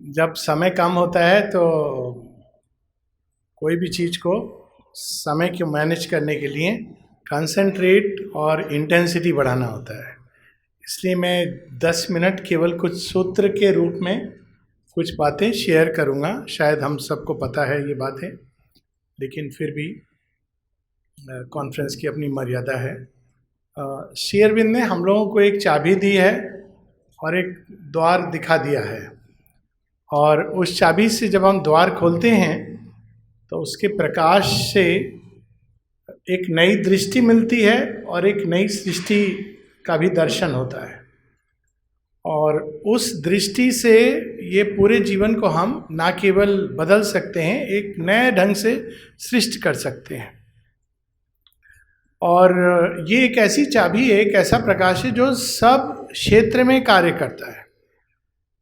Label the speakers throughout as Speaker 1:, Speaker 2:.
Speaker 1: जब समय कम होता है तो कोई भी चीज़ को समय को मैनेज करने के लिए कंसंट्रेट और इंटेंसिटी बढ़ाना होता है। इसलिए मैं 10 मिनट केवल कुछ सूत्र के रूप में कुछ बातें शेयर करूंगा। शायद हम सबको पता है ये बातें, लेकिन फिर भी कॉन्फ्रेंस की अपनी मर्यादा है। श्री अरविंद ने हम लोगों को एक चाबी दी है और एक द्वार दिखा दिया है, और उस चाबी से जब हम द्वार खोलते हैं तो उसके प्रकाश से एक नई दृष्टि मिलती है और एक नई सृष्टि का भी दर्शन होता है। और उस दृष्टि से ये पूरे जीवन को हम ना केवल बदल सकते हैं, एक नए ढंग से सृष्टि कर सकते हैं। और ये एक ऐसी चाबी है, एक ऐसा प्रकाश है जो सब क्षेत्र में कार्य करता है।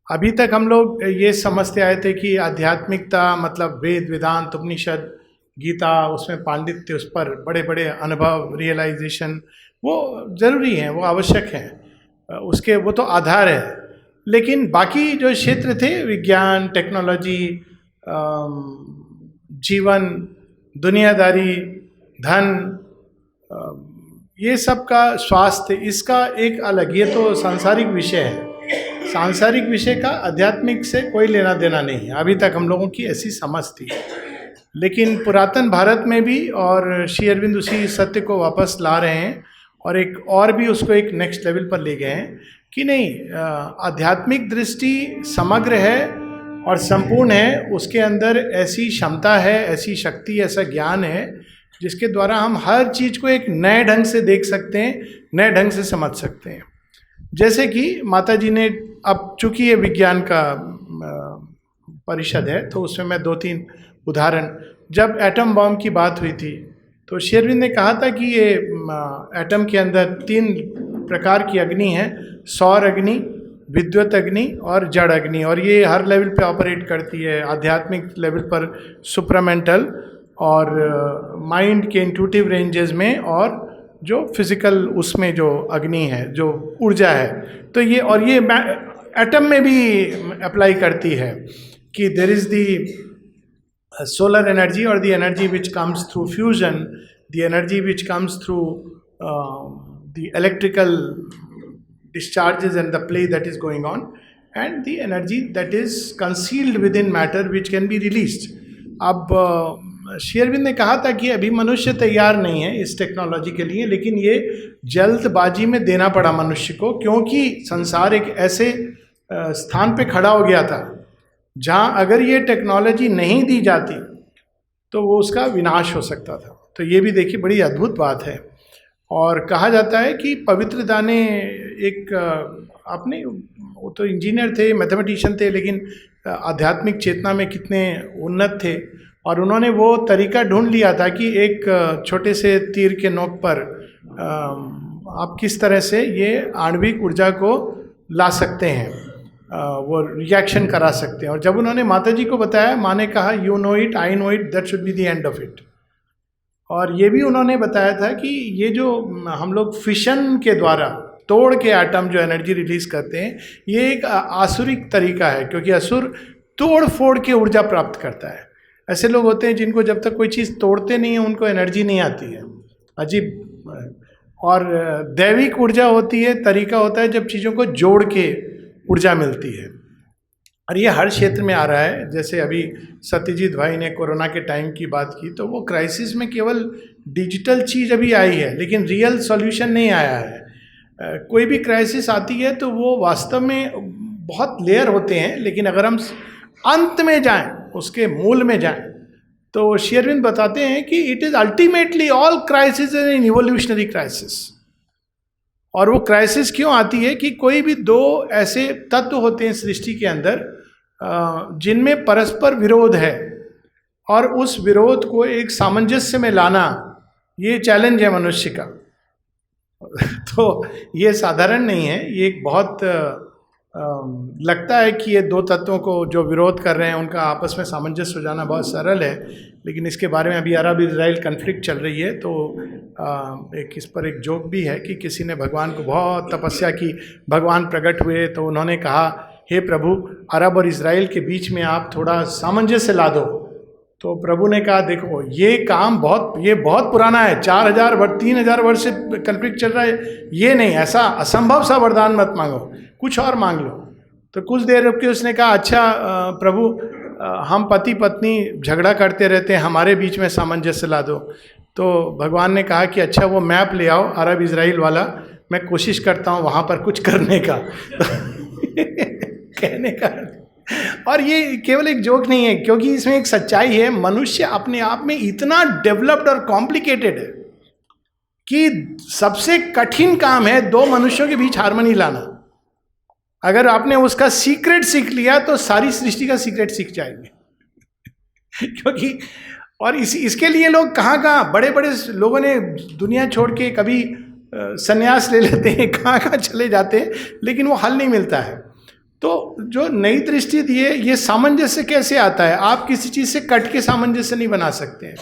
Speaker 1: अभी तक हम लोग ये समझते आए थे कि आध्यात्मिकता मतलब वेद, वेदांत, उपनिषद, गीता, उसमें पांडित्य, उस पर बड़े बड़े अनुभव, रियलाइजेशन, वो जरूरी हैं, वो आवश्यक हैं, उसके वो तो आधार है। लेकिन बाकी जो क्षेत्र थे, विज्ञान, टेक्नोलॉजी, जीवन, दुनियादारी, धन, ये सब का स्वास्थ्य, इसका एक अलग, ये तो सांसारिक विषय है। सांसारिक विषय का आध्यात्मिक से कोई लेना देना नहीं है। अभी तक हम लोगों की ऐसी समझ थी, लेकिन पुरातन भारत में भी और श्री अरविंद उसी सत्य को वापस ला रहे हैं और एक और भी उसको एक नेक्स्ट लेवल पर ले गए हैं कि नहीं, आध्यात्मिक दृष्टि समग्र है और संपूर्ण है। उसके अंदर ऐसी क्षमता है, ऐसी शक्ति, ऐसा ज्ञान है जिसके द्वारा हम हर चीज को एक नए ढंग से देख सकते हैं, नए ढंग से समझ सकते हैं। जैसे कि माता जी ने, अब चूंकि ये विज्ञान का परिषद है तो उसमें मैं 2-3 उदाहरण, जब एटम बॉम्ब की बात हुई थी तो श्री अरविंद ने कहा था कि ये एटम के अंदर 3 प्रकार की अग्नि है, सौर अग्नि, विद्युत अग्नि और जड़ अग्नि, और ये हर लेवल पे ऑपरेट करती है। आध्यात्मिक लेवल पर सुप्रामेंटल और माइंड के इंट्यूटिव रेंजेस में, और जो फिजिकल उसमें जो अग्नि है, जो ऊर्जा है, तो ये, और ये एटम में भी अप्लाई करती है कि there is the solar energy और the energy which comes through fusion, the energy which comes through the electrical discharges and the play that is going on, and the energy that is concealed within matter which can be released. अब श्री अरविंद ने कहा था कि अभी मनुष्य तैयार नहीं है इस टेक्नोलॉजी के लिए, लेकिन ये जल्दबाजी में देना पड़ा मनुष्य को, क्योंकि संसार एक ऐसे स्थान पे खड़ा हो गया था जहाँ अगर ये टेक्नोलॉजी नहीं दी जाती तो वो उसका विनाश हो सकता था। तो ये भी देखिए बड़ी अद्भुत बात है। और कहा जाता है कि पवित्र दाने एक, आपने, वो तो इंजीनियर थे, मैथमेटिशियन थे, लेकिन आध्यात्मिक चेतना में कितने उन्नत थे, और उन्होंने वो तरीका ढूंढ लिया था कि एक छोटे से तीर के नोक पर आप किस तरह से ये आणविक ऊर्जा को ला सकते हैं, वो रिएक्शन करा सकते हैं। और जब उन्होंने माता जी को बताया, माँ ने कहा you know it, I know it, that should be the end of it. और ये भी उन्होंने बताया था कि ये जो हम लोग फिशन के द्वारा तोड़ के एटम जो एनर्जी रिलीज करते हैं, ये एक आसुरिक तरीका है, क्योंकि असुर तोड़ फोड़ के ऊर्जा प्राप्त करता है। ऐसे लोग होते हैं जिनको जब तक कोई चीज़ तोड़ते नहीं है उनको एनर्जी नहीं आती है, अजीब। और दैविक ऊर्जा होती है, तरीका होता है जब चीज़ों को जोड़ के ऊर्जा मिलती है। और ये हर क्षेत्र में आ रहा है। जैसे अभी सत्यजीत भाई ने कोरोना के टाइम की बात की, तो वो क्राइसिस में केवल डिजिटल चीज़ अभी आई है, लेकिन रियल सॉल्यूशन नहीं आया है। कोई भी क्राइसिस आती है तो वो वास्तव में बहुत लेयर होते हैं, लेकिन अगर हम अंत में जाएं, उसके मूल में जाएं, तो श्री अरविंद बताते हैं कि it is ultimately all crisis is an evolutionary crisis. और वो क्राइसिस क्यों आती है कि कोई भी 2 ऐसे तत्व होते हैं सृष्टि के अंदर जिनमें परस्पर विरोध है, और उस विरोध को एक सामंजस्य में लाना, ये चैलेंज है मनुष्य का। तो ये साधारण नहीं है, ये एक बहुत लगता है कि ये 2 तत्वों को जो विरोध कर रहे हैं उनका आपस में सामंजस्य हो जाना बहुत सरल है, लेकिन इसके बारे में अभी अरब इजराइल कन्फ्लिक्ट चल रही है। तो एक इस पर एक जोक भी है कि किसी ने भगवान को बहुत तपस्या की, भगवान प्रकट हुए तो उन्होंने कहा हे प्रभु अरब और इजराइल के बीच में आप थोड़ा सामंजस्य ला दो। तो प्रभु ने कहा देखो ये काम ये बहुत पुराना है, 4000 वर्ष 3000 वर्ष से कन्फ्लिक्ट चल रहा है, ये नहीं, ऐसा असंभव सा वरदान मत मांगो, कुछ और मांग लो। तो कुछ देर रुक के उसने कहा अच्छा प्रभु हम पति पत्नी झगड़ा करते रहते हैं, हमारे बीच में सामंजस्य ला दो। तो भगवान ने कहा कि अच्छा वो मैप ले आओ अरब इजराइल वाला, मैं कोशिश करता हूँ वहाँ पर कुछ करने का। कहने का, और ये केवल एक जोक नहीं है, क्योंकि इसमें एक सच्चाई है। मनुष्य अपने आप में इतना डेवलप्ड और कॉम्प्लिकेटेड है कि सबसे कठिन काम है दो मनुष्यों के बीच हार्मनी लाना। अगर आपने उसका सीक्रेट सीख लिया तो सारी सृष्टि का सीक्रेट सीख जाएंगे। क्योंकि और इसके लिए लोग कहाँ बड़े बड़े लोगों ने दुनिया छोड़ के कभी संन्यास ले लेते हैं, कहाँ चले जाते हैं, लेकिन वो हल नहीं मिलता है। तो जो नई दृष्टि दी है, ये सामंजस्य कैसे आता है? आप किसी चीज़ से कट के सामंजस्य नहीं बना सकते हैं।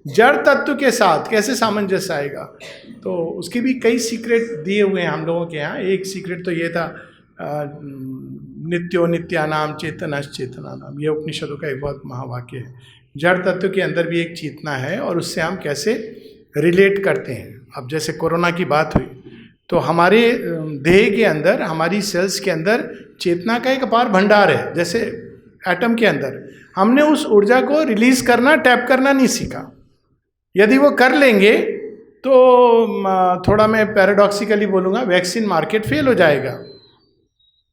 Speaker 1: जड़ तत्व के साथ कैसे सामंजस्य आएगा? तो उसके भी कई सीक्रेट दिए हुए हैं हम लोगों के यहाँ। एक सीक्रेट तो ये था नित्यो नित्यानाम चेतनाश्चेतनानाम, ये उपनिषदों का एक बहुत महावाक्य है। जड़ तत्व के अंदर भी एक चेतना है और उससे हम कैसे रिलेट करते हैं। अब जैसे कोरोना की बात हुई तो हमारे देह के अंदर, हमारी सेल्स के अंदर चेतना का एक अपार भंडार है। जैसे एटम के अंदर हमने उस ऊर्जा को रिलीज करना, टैप करना नहीं सीखा। यदि वो कर लेंगे तो थोड़ा मैं पैराडॉक्सिकली बोलूँगा, वैक्सीन मार्केट फेल हो जाएगा।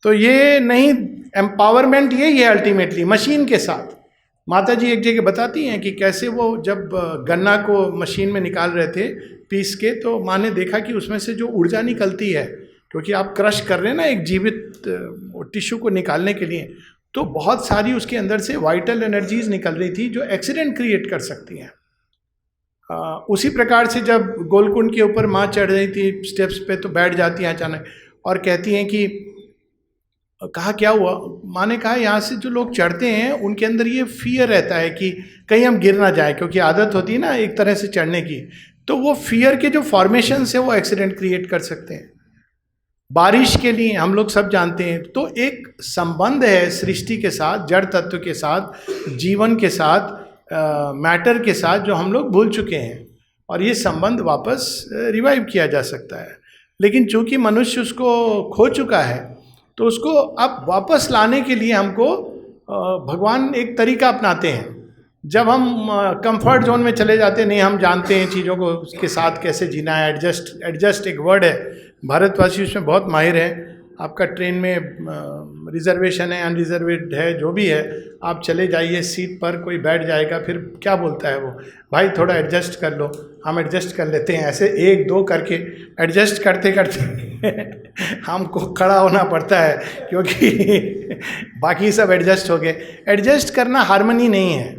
Speaker 1: तो ये नहीं, एम्पावरमेंट यही है अल्टीमेटली मशीन के साथ। माता जी एक जगह बताती हैं कि कैसे वो जब गन्ना को मशीन में निकाल रहे थे पीस के, तो माँ ने देखा कि उसमें से जो ऊर्जा निकलती है, क्योंकि आप क्रश कर रहे हैं ना एक जीवित टिश्यू को निकालने के लिए, तो बहुत सारी उसके अंदर से वाइटल एनर्जीज निकल रही थी जो एक्सीडेंट क्रिएट कर सकती हैं। उसी प्रकार से जब गोलकुंड के ऊपर माँ चढ़ रही थी स्टेप्स पे, तो बैठ जाती हैं अचानक और कहती हैं कि कहा क्या हुआ? माँ ने कहा यहाँ से जो लोग चढ़ते हैं उनके अंदर ये फियर रहता है कि कहीं हम गिर ना जाए, क्योंकि आदत होती है ना एक तरह से चढ़ने की। तो वो फियर के जो फॉर्मेशन है वो एक्सीडेंट क्रिएट कर सकते हैं। बारिश के लिए हम लोग सब जानते हैं। तो एक संबंध है सृष्टि के साथ, जड़ तत्व के साथ, जीवन के साथ, मैटर के साथ, जो हम लोग भूल चुके हैं, और ये संबंध वापस रिवाइव किया जा सकता है। लेकिन चूंकि मनुष्य उसको खो चुका है, तो उसको अब वापस लाने के लिए हमको भगवान एक तरीका अपनाते हैं। जब हम कंफर्ट जोन में चले जाते हैं, नहीं हम जानते हैं चीज़ों को उसके साथ कैसे जीना है। एडजस्ट एक वर्ड है, भारतवासी उसमें बहुत माहिर है। आपका ट्रेन में रिजर्वेशन है, अनरिजर्वेड है, जो भी है, आप चले जाइए सीट पर, कोई बैठ जाएगा, फिर क्या बोलता है वो, भाई थोड़ा एडजस्ट कर लो। हम एडजस्ट कर लेते हैं, ऐसे एक दो करके एडजस्ट करते करते हमको खड़ा होना पड़ता है, क्योंकि बाकी सब एडजस्ट हो गए। एडजस्ट करना हार्मनी नहीं है,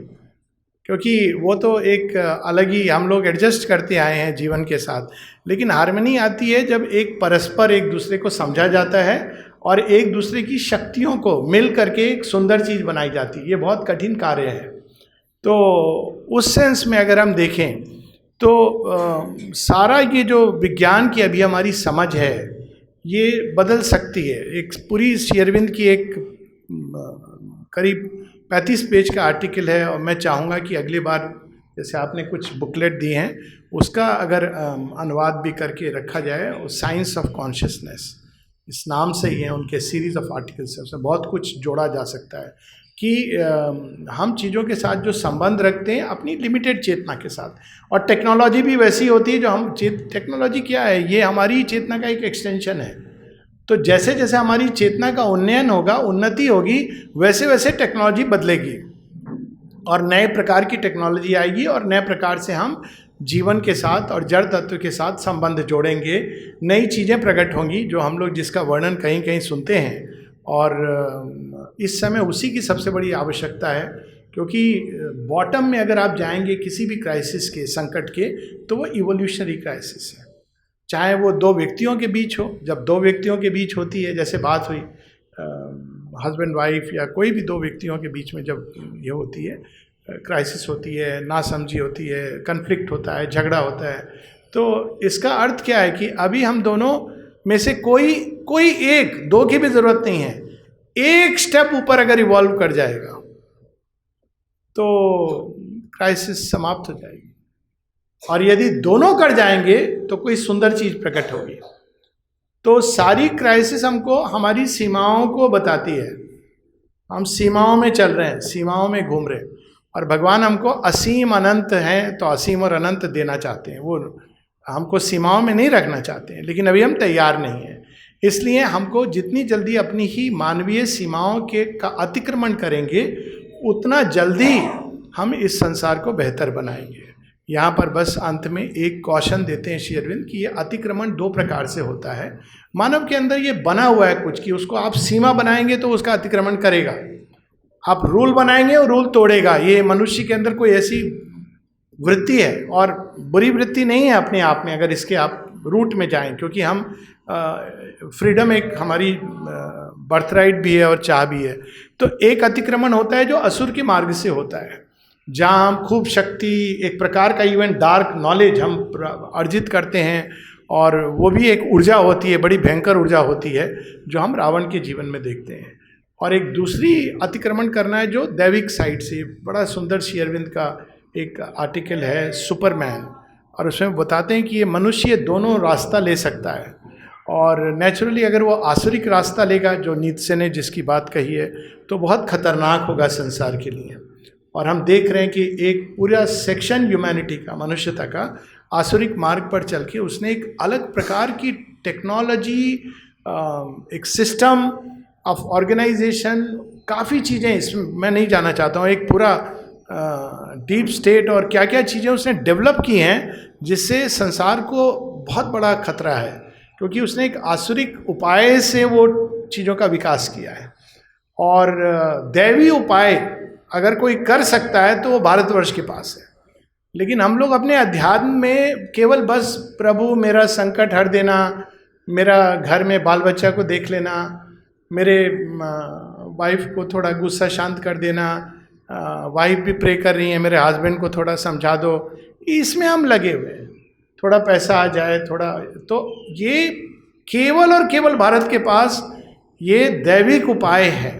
Speaker 1: क्योंकि वो तो एक अलग ही हम लोग एडजस्ट करते आए हैं जीवन के साथ। लेकिन हार्मनी आती है जब एक परस्पर एक दूसरे को समझा जाता है और एक दूसरे की शक्तियों को मिल करके एक सुंदर चीज़ बनाई जाती है। ये बहुत कठिन कार्य है। तो उस सेंस में अगर हम देखें तो सारा ये जो विज्ञान की अभी हमारी समझ है, ये बदल सकती है। एक पूरी श्री अरविंद की एक करीब 35 पेज का आर्टिकल है, और मैं चाहूँगा कि अगली बार जैसे आपने कुछ बुकलेट दी हैं, उसका अगर अनुवाद भी करके रखा जाए, साइंस ऑफ कॉन्शियसनेस इस नाम से ही है उनके सीरीज ऑफ आर्टिकल्स है। उसमें बहुत कुछ जोड़ा जा सकता है कि हम चीज़ों के साथ जो संबंध रखते हैं अपनी लिमिटेड चेतना के साथ, और टेक्नोलॉजी भी वैसी होती है जो हम टेक्नोलॉजी क्या है, ये हमारी चेतना का एक एक्सटेंशन है। तो जैसे जैसे हमारी चेतना का उन्नयन होगा, उन्नति होगी, वैसे वैसे टेक्नोलॉजी बदलेगी और नए प्रकार की टेक्नोलॉजी आएगी, और नए प्रकार से हम जीवन के साथ और जड़ तत्व के साथ संबंध जोड़ेंगे। नई चीज़ें प्रकट होंगी जो हम लोग जिसका वर्णन कहीं कहीं सुनते हैं, और इस समय उसी की सबसे बड़ी आवश्यकता है। क्योंकि बॉटम में अगर आप जाएंगे किसी भी क्राइसिस के, संकट के, तो वो इवोल्यूशनरी क्राइसिस है। चाहे वो दो व्यक्तियों के बीच हो, जब दो व्यक्तियों के बीच होती है, जैसे बात हुई हस्बैंड वाइफ या कोई भी दो व्यक्तियों के बीच में जब ये होती है, क्राइसिस होती है, नासमझी होती है, कन्फ्लिक्ट होता है, झगड़ा होता है, तो इसका अर्थ क्या है कि अभी हम दोनों में से कोई एक, दो की भी ज़रूरत नहीं है, एक स्टेप ऊपर अगर इवॉल्व कर जाएगा तो क्राइसिस समाप्त हो जाएगी, और यदि दोनों कर जाएंगे तो कोई सुंदर चीज प्रकट होगी। तो सारी क्राइसिस हमको हमारी सीमाओं को बताती है। हम सीमाओं में चल रहे हैं, सीमाओं में घूम रहे हैं, और भगवान हमको असीम अनंत है तो असीम और अनंत देना चाहते हैं। वो हमको सीमाओं में नहीं रखना चाहते हैं, लेकिन अभी हम तैयार नहीं हैं। इसलिए हमको जितनी जल्दी अपनी ही मानवीय सीमाओं के का अतिक्रमण करेंगे, उतना जल्दी हम इस संसार को बेहतर बनाएंगे। यहाँ पर बस अंत में एक कौशन देते हैं श्री अरविंद कि ये अतिक्रमण दो प्रकार से होता है। मानव के अंदर ये बना हुआ है कुछ, कि उसको आप सीमा बनाएंगे तो उसका अतिक्रमण करेगा, आप रूल बनाएंगे और रूल तोड़ेगा। ये मनुष्य के अंदर कोई ऐसी वृत्ति है, और बुरी वृत्ति नहीं है अपने आप में, अगर इसके आप रूट में जाएं, क्योंकि हम फ्रीडम एक हमारी बर्थराइट भी है और चाह भी है। तो एक अतिक्रमण होता है जो असुर के मार्ग से होता है, जहाँ हम खूब शक्ति, एक प्रकार का इवन डार्क नॉलेज हम अर्जित करते हैं, और वो भी एक ऊर्जा होती है, बड़ी भयंकर ऊर्जा होती है, जो हम रावण के जीवन में देखते हैं। और एक दूसरी अतिक्रमण करना है जो दैविक साइड से। बड़ा सुंदर श्री अरविंद का एक आर्टिकल है सुपरमैन, और उसमें बताते हैं कि ये मनुष्य दोनों रास्ता ले सकता है, और नेचुरली अगर वो आसुरिक रास्ता लेगा, जो नीत्शे ने जिसकी बात कही है, तो बहुत खतरनाक होगा संसार के लिए। और हम देख रहे हैं कि एक पूरा सेक्शन ह्यूमैनिटी का, मनुष्यता का, आसुरिक मार्ग पर चल के उसने एक अलग प्रकार की टेक्नोलॉजी, एक सिस्टम ऑफ ऑर्गेनाइजेशन, काफ़ी चीज़ें, इसमें मैं नहीं जाना चाहता हूँ, एक पूरा डीप स्टेट और क्या क्या चीज़ें उसने डेवलप की हैं, जिससे संसार को बहुत बड़ा खतरा है, क्योंकि उसने एक आसुरिक उपाय से वो चीज़ों का विकास किया है। और दैवी उपाय अगर कोई कर सकता है तो वो भारतवर्ष के पास है। लेकिन हम लोग अपने अध्यात्म में केवल बस प्रभु मेरा संकट हर देना, मेरा घर में बाल बच्चा को देख लेना, मेरे वाइफ को थोड़ा गुस्सा शांत कर देना, वाइफ भी प्रे कर रही है मेरे हस्बैंड को थोड़ा समझा दो, इसमें हम लगे हुए हैं। थोड़ा पैसा आ जाए, थोड़ा, तो ये केवल और केवल भारत के पास ये दैविक उपाय है।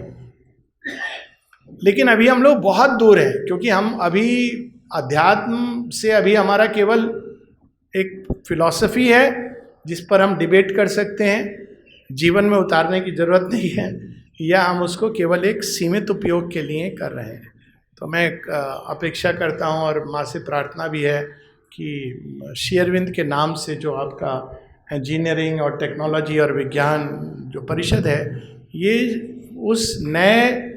Speaker 1: लेकिन अभी हम लोग बहुत दूर हैं, क्योंकि हम अभी अध्यात्म से अभी हमारा केवल एक फिलॉसफी है जिस पर हम डिबेट कर सकते हैं, जीवन में उतारने की जरूरत नहीं है, या हम उसको केवल एक सीमित उपयोग के लिए कर रहे हैं। तो मैं अपेक्षा करता हूँ, और माँ से प्रार्थना भी है कि श्री अरविंद के नाम से जो आपका इंजीनियरिंग और टेक्नोलॉजी और विज्ञान जो परिषद है, ये उस नए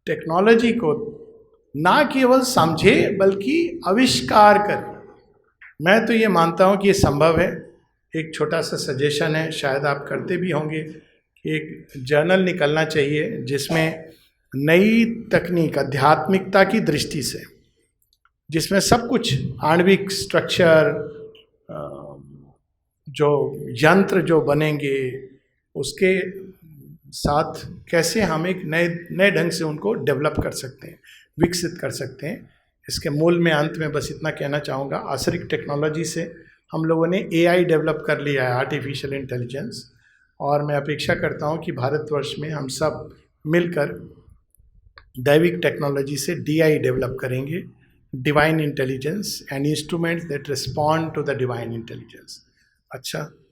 Speaker 1: टेक्नोलॉजी को ना केवल समझे बल्कि आविष्कार करे। मैं तो ये मानता हूँ कि ये संभव है। एक छोटा सा सजेशन है, शायद आप करते भी होंगे, कि एक जर्नल निकलना चाहिए जिसमें नई तकनीक आध्यात्मिकता की दृष्टि से, जिसमें सब कुछ आणविक स्ट्रक्चर, जो यंत्र जो बनेंगे उसके साथ कैसे हम एक नए ढंग से उनको डेवलप कर सकते हैं, विकसित कर सकते हैं। इसके मूल में अंत में बस इतना कहना चाहूँगा, आसुरिक टेक्नोलॉजी से हम लोगों ने AI डेवलप कर लिया है, आर्टिफिशियल इंटेलिजेंस, और मैं अपेक्षा करता हूँ कि भारतवर्ष में हम सब मिलकर दैविक टेक्नोलॉजी से DI डेवलप करेंगे, divine intelligence, and instruments that respond to the divine intelligence. अच्छा।